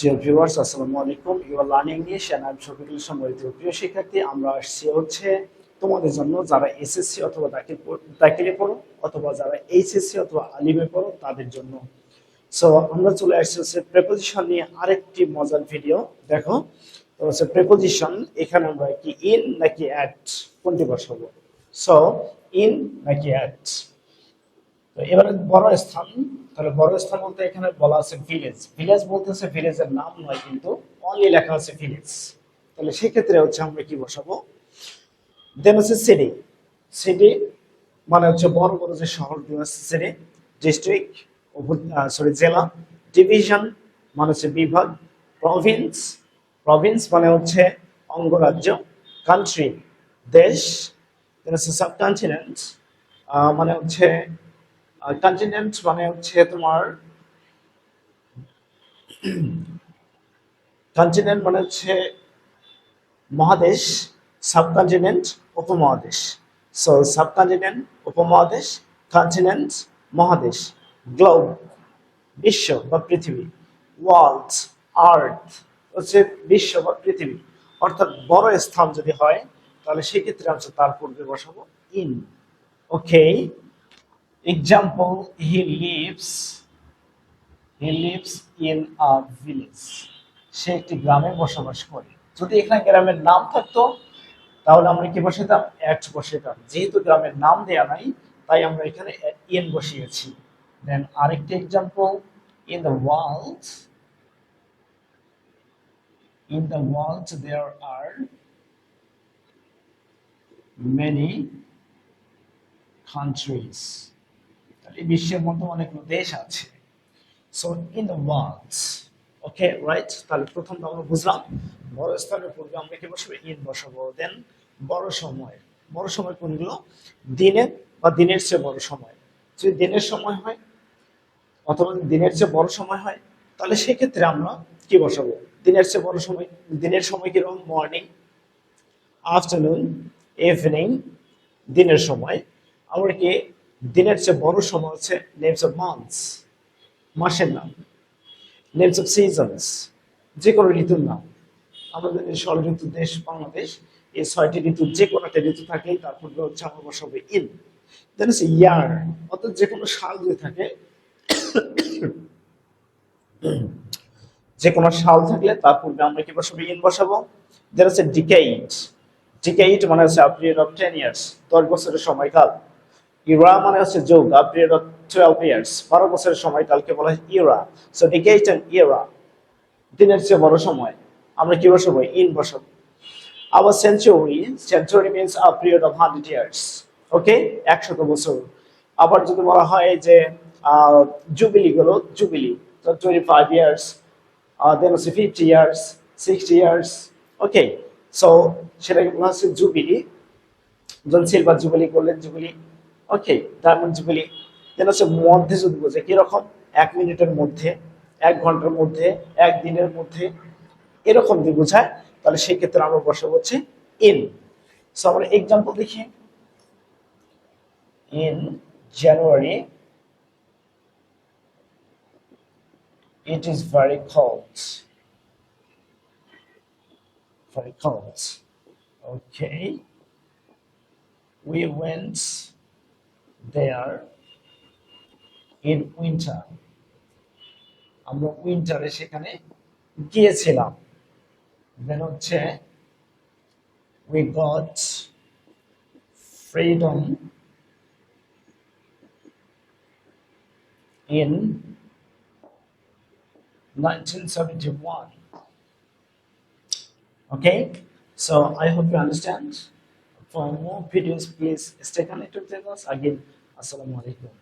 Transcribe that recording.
Dear viewers, আসসালামু আলাইকুম। You are learning English and I'm Shafiqul Islam Warid. প্রিয় শিক্ষার্থী, আমরা আসছি হচ্ছে তোমাদের জন্য যারা এসএসসি অথবা দাখিলে পড়ো অথবা যারা এইচএসসি অথবা আলিমে পড়ো তাদের জন্য। সো আমরা চলে আসছি হচ্ছে প্রেপোজিশন নিয়ে আরেকটি মজার ভিডিও। দেখো, তো হচ্ছে প্রেপোজিশন, এখানে আমরা কি ইন নাকি অ্যাট কোনটি বসাবো? সো ইন নাকি অ্যাট। তো এবারে বড় স্থান, তাহলে বড় স্থান বলতে এখানে বলা আছে ভিলেজ। ভিলেজ বলতেছে ভিলেজের নাম নয়, কিন্তু অনলি লেখা আছে ভিলেজ। তাহলে সেক্ষেত্রে হচ্ছে আমরা কি বসাবো? দেন হচ্ছে সিটি। সিটি মানে হচ্ছে বড় বড় যে শহরগুলো আছে, সিটি। ডিস্ট্রিক্ট, জেলা। ডিভিশন মানে হচ্ছে বিভাগ। প্রভিন্স, প্রভিন্স মানে হচ্ছে অঙ্গরাজ্য। কান্ট্রি দেশ। দেন হচ্ছে সাবকন্টিনেন্ট, মানে হচ্ছে কন্টিনেন্ট মানে হচ্ছে তোমার কন্টিনেন্ট মানে হচ্ছে মহাদেশ। সাবকন্টিনেন্ট উপমহাদেশ। সো সাবকন্টিনেন্ট উপমহাদেশ, কন্টিনেন্ট মহাদেশ, গ্লোব বিশ্ব বা পৃথিবী, ওয়ার্ল্ড আর্থ হচ্ছে বিশ্ব বা পৃথিবী। অর্থাৎ বড় স্থান যদি হয় তাহলে সেক্ষেত্রে আমরা তার পূর্বে বসাবো in. Okay, example, he lives in a village. সে একটি গ্রামে বসবাস করে। যদি এখানে গ্রামের নাম থাকতো তাহলে আমরা কি বসাতাম? অ্যাট বসাতাম। যেহেতু গ্রামের নাম দেয়া নাই তাই আমরা এখানে ইন বসিয়েছি। দেন আরেকটি example, in the world there are many countries. এই বিশ্বের মধ্যে অনেকগুলো দেশ আছে। So in the world. Okay, right. তাহলে প্রথমটা আমরা বুঝলাম, বড় স্থানের পূর্বে আমরা কি বসাবো? ইন বসাবো। দেন বড় সময়। বড় সময় কোনগুলো? দিনের বা দিনের চেয়ে বড় সময়। যদি দিনের সময় হয় অথবা দিনের চেয়ে বড় সময় হয় তাহলে সেক্ষেত্রে আমরা কি বসাবো? দিনের চেয়ে বড় সময়। দিনের সময় কিরকম? Morning, afternoon, evening. দিনের সময়। আবার কি দিনের চেয়ে বড় সময় হচ্ছে নেমস অফ মান্থস, মাসের নাম। নেমস অফ সিজনস, যে কোনো ঋতুর নাম। আমাদের ষড় ঋতু দেশ বাংলাদেশ, এই 6টি ঋতু যে কোনো একটা ঋতু থাকলেই তার পূর্বে হচ্ছে আমরা বসাবো ইন। দেন হচ্ছে ইয়ার, অর্থাৎ যে কোনো সাল যদি থাকে, যে কোনো সাল থাকলে তার পূর্বে আমরা কি বসাবো? ইন বসাবো। দেন হচ্ছে ডিকেইড। ডিকেইড মানে হচ্ছে পিরিয়ড অফ 10 ইয়ার্স, 10 বছরের সময়কাল। ইরা মানে হচ্ছে যুগ, পিরিয়ড অফ 12 ইয়ার্স, 12 বছরের সময়কালকে বলা হয় ইরা। সো ডিকেইড এন্ড ইরা, দিনের চেয়ে বড় সময়, আমরা কি বসাবো? ইন বসাবো। আবার century, century means a period of 100 years. Okay, 100 বছর। আবার যদি বলা হয় যে জুবিলি গুলো, জুবিলি 25 ইয়ার্স, দেন হচ্ছে 50 ইয়ার্স, 60 ইয়ার্স। ওকে, সো সেটাকে বলা হচ্ছে জুবিলি। যখন সিলভার জুবিলি, গোল্ডেন জুবিলি, ওকে, ডায়মন্ড জুবিলি। দেন হচ্ছে মধ্যে যদি বোঝে কিরকম? 1 মিনিটের মধ্যে, 1 ঘন্টার মধ্যে, 1 দিনের মধ্যে, এরকম যদি বোঝায় তাহলে সেই ক্ষেত্রে আমরা বসাবো হচ্ছে ইন। সো আমরা এক্সাম্পল দেখি। In January it is very cold. Very cold. Okay. We went there in winter. আমরা উইন্টারে সেখানে গিয়েছিলাম। দেন হচ্ছে we got freedom in 1971. Okay, so I hope you understand. For more videos, please stay connected with us. Again, Assalamu alaikum.